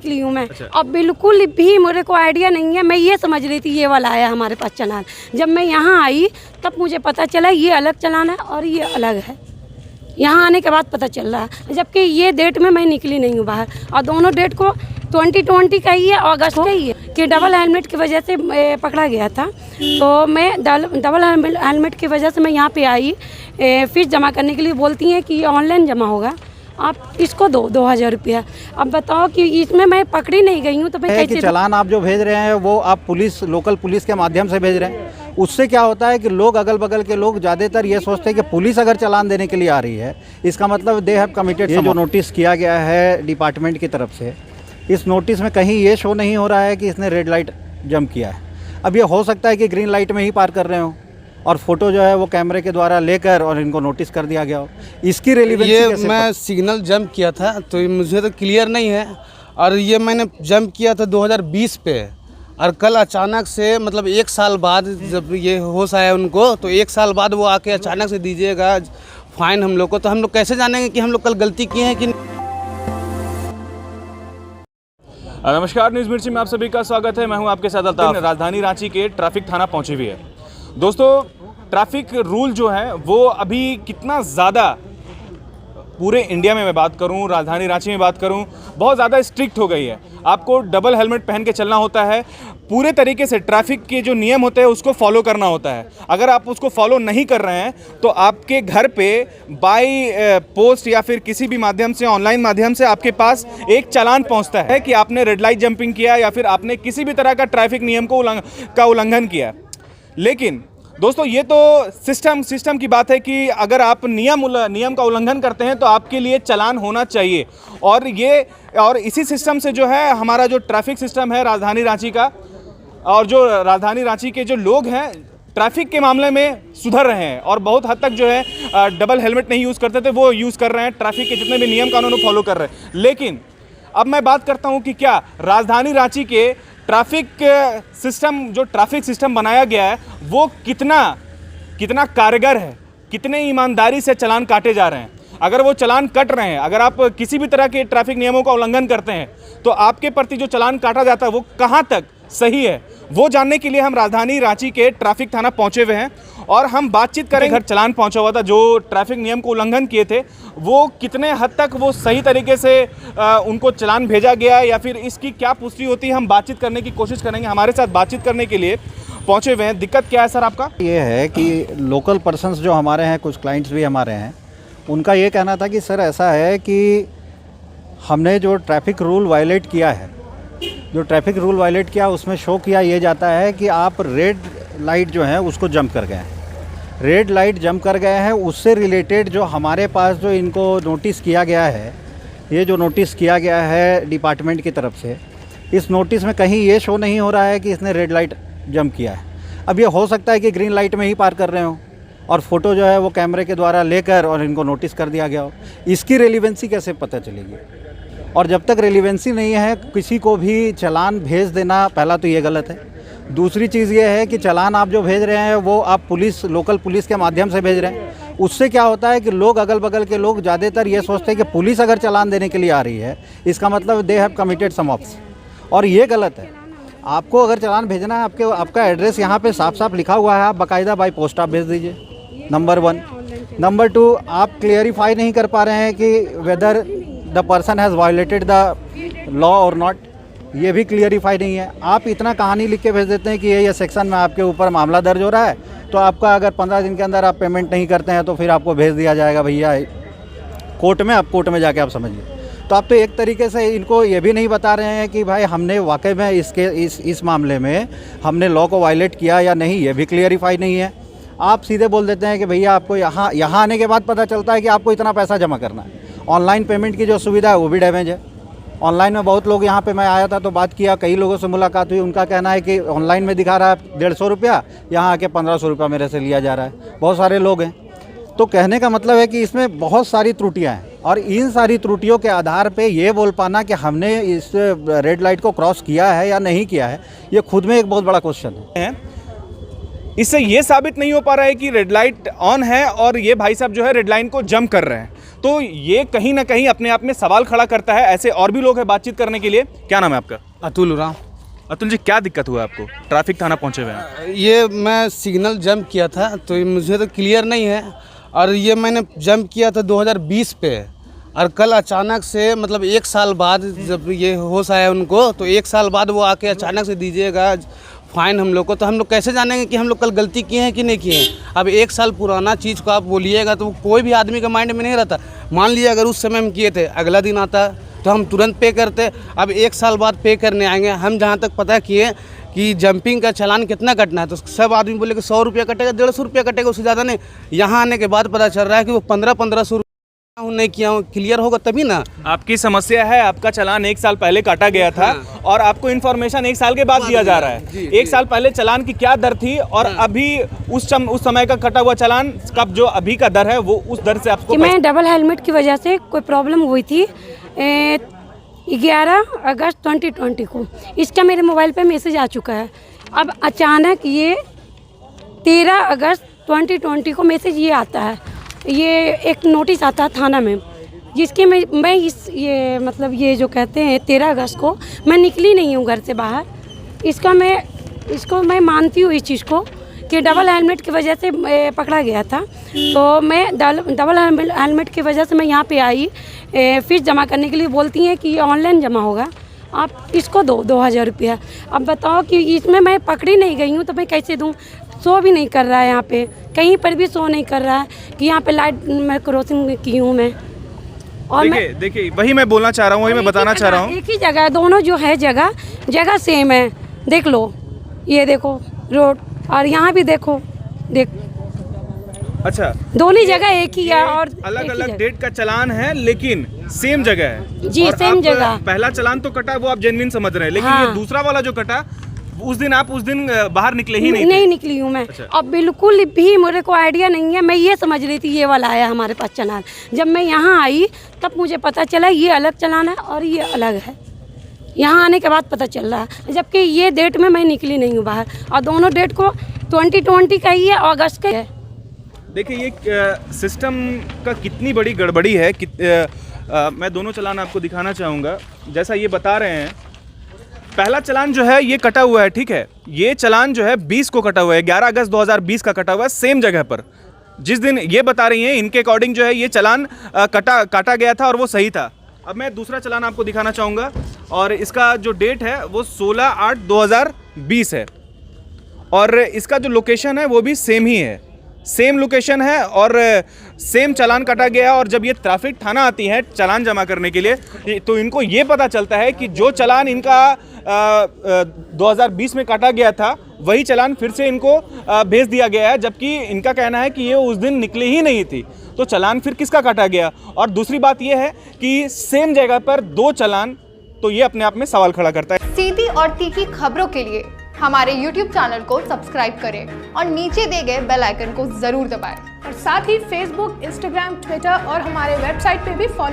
निकली हूँ मैं। अब बिल्कुल भी मेरे को आइडिया नहीं है। मैं ये समझ रही थी ये वाला आया हमारे पास चालान। जब मैं यहाँ आई तब मुझे पता चला ये अलग चालान है और ये अलग है। यहाँ आने के बाद पता चल रहा है, जबकि ये डेट में मैं निकली नहीं हूँ बाहर, और दोनों डेट को 2020 का ही है, अगस्त का ही है कि डबल हेलमेट की वजह से पकड़ा गया था। तो मैं डबल हेलमेट की वजह से मैं यहाँ पे आई फीस जमा करने के लिए। बोलती हैं कि ये ऑनलाइन जमा होगा, आप इसको दो 2000 रुपया। अब बताओ कि इसमें मैं पकड़ी नहीं गई हूँ तो मैं कैसे? चालान आप जो भेज रहे हैं वो आप पुलिस, लोकल पुलिस के माध्यम से भेज रहे हैं। उससे क्या होता है कि लोग, अगल बगल के लोग ज़्यादातर ये सोचते हैं कि पुलिस अगर चालान देने के लिए आ रही है, इसका मतलब दे हैव कमिटेड। ये जो नोटिस किया गया है डिपार्टमेंट की तरफ से, इस नोटिस में कहीं ये शो नहीं हो रहा है कि इसने रेड लाइट जंप किया है। अब ये हो सकता है कि ग्रीन लाइट में ही पार कर रहे हो और फोटो जो है वो कैमरे के द्वारा लेकर और इनको नोटिस कर दिया गया हो। इसकी रेलिवेंसी ये मैं सिग्नल जंप किया था तो मुझे तो क्लियर नहीं है, और ये मैंने जंप किया था 2020 पे, और कल अचानक से मतलब 1 साल बाद जब ये होश आया उनको, तो 1 साल बाद वो आके अचानक से दीजिएगा फाइन हम लोग को, तो हम लोग कैसे जानेंगे कि हम लोग कल गलती किए हैं कि। नमस्कार, न्यूज़ मिर्ची में आप सभी का स्वागत है। मैं हूं आपके साथ अल्ताफ। राजधानी रांची के ट्रैफिक थाना पहुंची हुई है। दोस्तों, ट्रैफिक रूल जो है वो अभी कितना ज़्यादा पूरे इंडिया में मैं बात करूं, राजधानी रांची में बात करूं, बहुत ज़्यादा स्ट्रिक्ट हो गई है। आपको डबल हेलमेट पहन के चलना होता है, पूरे तरीके से ट्रैफिक के जो नियम होते हैं उसको फॉलो करना होता है। अगर आप उसको फॉलो नहीं कर रहे हैं तो आपके घर पे बाय पोस्ट या फिर किसी भी माध्यम से, ऑनलाइन माध्यम से आपके पास एक चालान पहुंचता है कि आपने रेड लाइट जंपिंग किया या फिर आपने किसी भी तरह का ट्रैफिक नियम का उल्लंघन किया। लेकिन दोस्तों, ये तो सिस्टम की बात है कि अगर आप नियम का उल्लंघन करते हैं तो आपके लिए चालान होना चाहिए। और इसी सिस्टम से जो है हमारा जो ट्रैफिक सिस्टम है राजधानी रांची का, और जो राजधानी रांची के जो लोग हैं ट्रैफिक के मामले में सुधर रहे हैं और बहुत हद तक जो है डबल हेलमेट नहीं यूज़ करते थे वो यूज़ कर रहे हैं, ट्रैफिक के जितने भी नियम कानून फॉलो कर रहे हैं। लेकिन अब मैं बात करता हूं कि क्या राजधानी रांची के ट्रैफिक सिस्टम बनाया गया है वो कितना कारगर है, कितने ईमानदारी से चालान काटे जा रहे हैं। अगर वो चालान कट रहे हैं, अगर आप किसी भी तरह के ट्रैफिक नियमों का उल्लंघन करते हैं तो आपके प्रति जो चालान काटा जाता है वो कहां तक सही है, वो जानने के लिए हम राजधानी रांची के ट्रैफिक थाना पहुंचे हुए हैं और हम बातचीत करेंगे। घर चालान पहुंचा हुआ था, जो ट्रैफिक नियम को उल्लंघन किए थे वो कितने हद तक वो सही तरीके से उनको चालान भेजा गया या फिर इसकी क्या पुष्टि होती है, हम बातचीत करने की कोशिश करेंगे। हमारे साथ बातचीत करने के लिए पहुंचे हुए हैं। दिक्कत क्या है सर आपका? ये है कि लोकल पर्सन्स जो हमारे हैं, कुछ क्लाइंट्स भी हमारे हैं, उनका ये कहना था कि सर ऐसा है कि हमने जो ट्रैफिक रूल वायलेट किया है, उसमें शो किया ये जाता है कि आप रेड लाइट जो है उसको जंप कर गए हैं। रेड लाइट जंप कर गए हैं, उससे रिलेटेड जो हमारे पास जो इनको नोटिस किया गया है, ये जो नोटिस किया गया है डिपार्टमेंट की तरफ से, इस नोटिस में कहीं ये शो नहीं हो रहा है कि इसने रेड लाइट जंप किया है। अब ये हो सकता है कि ग्रीन लाइट में ही पार कर रहे हो और फोटो जो है वो कैमरे के द्वारा लेकर और इनको नोटिस कर दिया गया हो। इसकी रेलिवेंसी कैसे पता चलेगी? और जब तक रेलिवेंसी नहीं है किसी को भी चालान भेज देना, पहला तो ये गलत है। दूसरी चीज़ ये है कि चालान आप जो भेज रहे हैं वो आप पुलिस, लोकल पुलिस के माध्यम से भेज रहे हैं। उससे क्या होता है कि लोग, अगल बगल के लोग ज़्यादातर ये सोचते हैं कि पुलिस अगर चालान देने के लिए आ रही है, इसका मतलब they have committed some offence, और ये गलत है। आपको अगर चालान भेजना है, आपका एड्रेस यहाँ पे साफ साफ लिखा हुआ है, आप बाकायदा बाई पोस्ट आप भेज दीजिए, नंबर 1। नंबर 2, आप क्लियरिफाई नहीं कर पा रहे हैं कि whether the person has violated the law और नॉट, ये भी क्लियरिफाई नहीं है। आप इतना कहानी लिख के भेज देते हैं कि ये सेक्शन में आपके ऊपर मामला दर्ज हो रहा है, तो आपका अगर 15 दिन के अंदर आप पेमेंट नहीं करते हैं तो फिर आपको भेज दिया जाएगा भैया कोर्ट में, आप कोर्ट में जाके आप समझिए। तो आप तो एक तरीके से इनको ये भी नहीं बता रहे हैं कि भाई हमने वाकई में इस मामले में हमने लॉ को वायलेट किया या नहीं, ये भी क्लियरिफाई नहीं है। आप सीधे बोल देते हैं कि भैया आपको यहाँ आने के बाद पता चलता है कि आपको इतना पैसा जमा करना है। ऑनलाइन पेमेंट की जो सुविधा है वो भी डैमेज है। ऑनलाइन में बहुत लोग, यहाँ पे मैं आया था तो बात किया, कई लोगों से मुलाकात हुई, उनका कहना है कि ऑनलाइन में दिखा रहा है 150 रुपया, यहाँ आके 1500 रुपया मेरे से लिया जा रहा है। बहुत सारे लोग हैं। तो कहने का मतलब है कि इसमें बहुत सारी त्रुटियां हैं और इन सारी त्रुटियों के आधार पे ये बोल पाना कि हमने इस रेड लाइट को क्रॉस किया है या नहीं किया है, ये खुद में एक बहुत बड़ा क्वेश्चन है। इससे ये साबित नहीं हो पा रहा है कि रेड लाइट ऑन है और ये भाई साहब जो है रेड लाइन को जंप कर रहे हैं। तो ये कहीं ना कहीं अपने आप में सवाल खड़ा करता है। ऐसे और भी लोग हैं बातचीत करने के लिए। क्या नाम है आपका? अतुल उरांव। अतुल जी, क्या दिक्कत हुआ आपको? ट्रैफिक थाना पहुंचे हुए हैं। ये मैं सिग्नल जंप किया था, तो ये मुझे तो क्लियर नहीं है। और ये मैंने जंप किया था 2020 पे, और कल अचानक से मतलब 1 साल बाद जब ये होश आया उनको, तो 1 साल बाद वो आके अचानक से दीजिएगा फाइन हम लोग को। तो हम लोग कैसे जानेंगे कि हम लोग कल गलती किए हैं कि नहीं किए हैं? अब 1 साल पुराना चीज़ को आप बोलिएगा तो कोई भी आदमी के माइंड में नहीं रहता। मान लीजिए अगर उस समय हम किए थे, अगला दिन आता तो हम तुरंत पे करते। अब 1 साल बाद पे करने आएंगे। हम जहाँ तक पता किए कि जंपिंग का चालान कितना कटना है, तो सब आदमी बोले कि 100 रुपया कटेगा, 150 रुपया कटेगा, उससे ज़्यादा नहीं। यहाँ आने के बाद पता चल रहा है कि वो 1500 नहीं किया हूँ। क्लियर होगा तभी ना। आपकी समस्या है, आपका चालान 1 साल पहले काटा गया था और आपको इन्फॉर्मेशन 1 साल के बाद दिया जा रहा है। 1 साल पहले चालान की क्या दर थी और अभी उस समय का कटा हुआ चालान का जो अभी का दर है वो उस दर से आपको? मैं डबल हेलमेट की वजह से कोई प्रॉब्लम हुई थी 11 अगस्त 2020 को। इसका मेरे मोबाइल पे मैसेज आ चुका है। अब अचानक ये 13 अगस्त 2020 को मैसेज ये आता है, ये एक नोटिस आता है थाना में, जिसके मैं ये मतलब ये जो कहते हैं 13 अगस्त को मैं निकली नहीं हूँ घर से बाहर। इसको मैं मानती हूँ इस चीज़ को कि डबल हेलमेट की वजह से पकड़ा गया था। तो मैं डबल हेलमेट की वजह से मैं यहाँ पे आई फीस जमा करने के लिए। बोलती हैं कि ये ऑनलाइन जमा होगा, आप इसको दो 2000 रुपया। अब बताओ कि इसमें मैं पकड़ी नहीं गई हूँ तो मैं कैसे दूँ? शो भी नहीं कर रहा है यहाँ पे, कहीं पर भी शो नहीं कर रहा है कि यहाँ पे लाइट मैं क्रॉसिंग की हूँ मैं। और देखिए वही मैं बोलना चाह रहा हूँ, वही मैं बताना चाह रहा हूँ। एक ही जगह, दोनों जो है जगह सेम है। देख लो, ये देखो रोड, और यहाँ भी देखो, अच्छा, दोनों जगह एक ही है और अलग अलग डेट का चालान है लेकिन सेम जगह है जी। और सेम जगह। पहला चालान तो कटा वो आप जेन्युइन समझ रहे हैं, लेकिन हाँ। ये दूसरा वाला जो कटा उस दिन बाहर निकले ही नहीं नहीं निकली हूँ मैं। अच्छा। अब बिल्कुल भी मेरे को आइडिया नहीं है। मैं ये समझ रही थी ये वाला आया हमारे पास चालान। जब मैं यहाँ आई तब मुझे पता चला ये अलग चालान है और ये अलग है। यहाँ आने के बाद पता चल रहा है, जबकि ये डेट में मैं निकली नहीं हूँ बाहर, और दोनों डेट को 2020 का ही है, अगस्त का है। देखिए ये सिस्टम का कितनी बड़ी गड़बड़ी है कि मैं दोनों चालान आपको दिखाना चाहूँगा। जैसा ये बता रहे हैं, पहला चालान जो है ये कटा हुआ है, ठीक है। ये चालान जो है 20 को कटा हुआ है, 11 अगस्त 2020 का कटा हुआ है, सेम जगह पर जिस दिन ये बता रही हैं। इनके अकॉर्डिंग जो है ये चालान काटा गया था और वो सही था। अब मैं दूसरा चालान आपको दिखाना चाहूँगा और इसका जो डेट है वो 16/8/2020 है और इसका जो लोकेशन है वो भी सेम ही है, सेम लोकेशन है और सेम चालान काटा गया। और जब ये ट्रैफिक थाना आती है चालान जमा करने के लिए, तो इनको ये पता चलता है कि जो चालान इनका 2020 में काटा गया था वही चालान फिर से इनको भेज दिया गया है, जबकि इनका कहना है कि ये उस दिन निकली ही नहीं थी। तो चालान फिर किसका काटा गया? और दूसरी बात ये है कि सेम जगह पर 2 चालान, तो ये अपने आप में सवाल खड़ा करता है। सीधी और तीखी खबरों के लिए हमारे YouTube चैनल को सब्सक्राइब करें और नीचे दिए गए बेल आइकन को जरूर दबाएं। और साथ ही Facebook, Instagram, Twitter और हमारे वेबसाइट पे भी फॉलो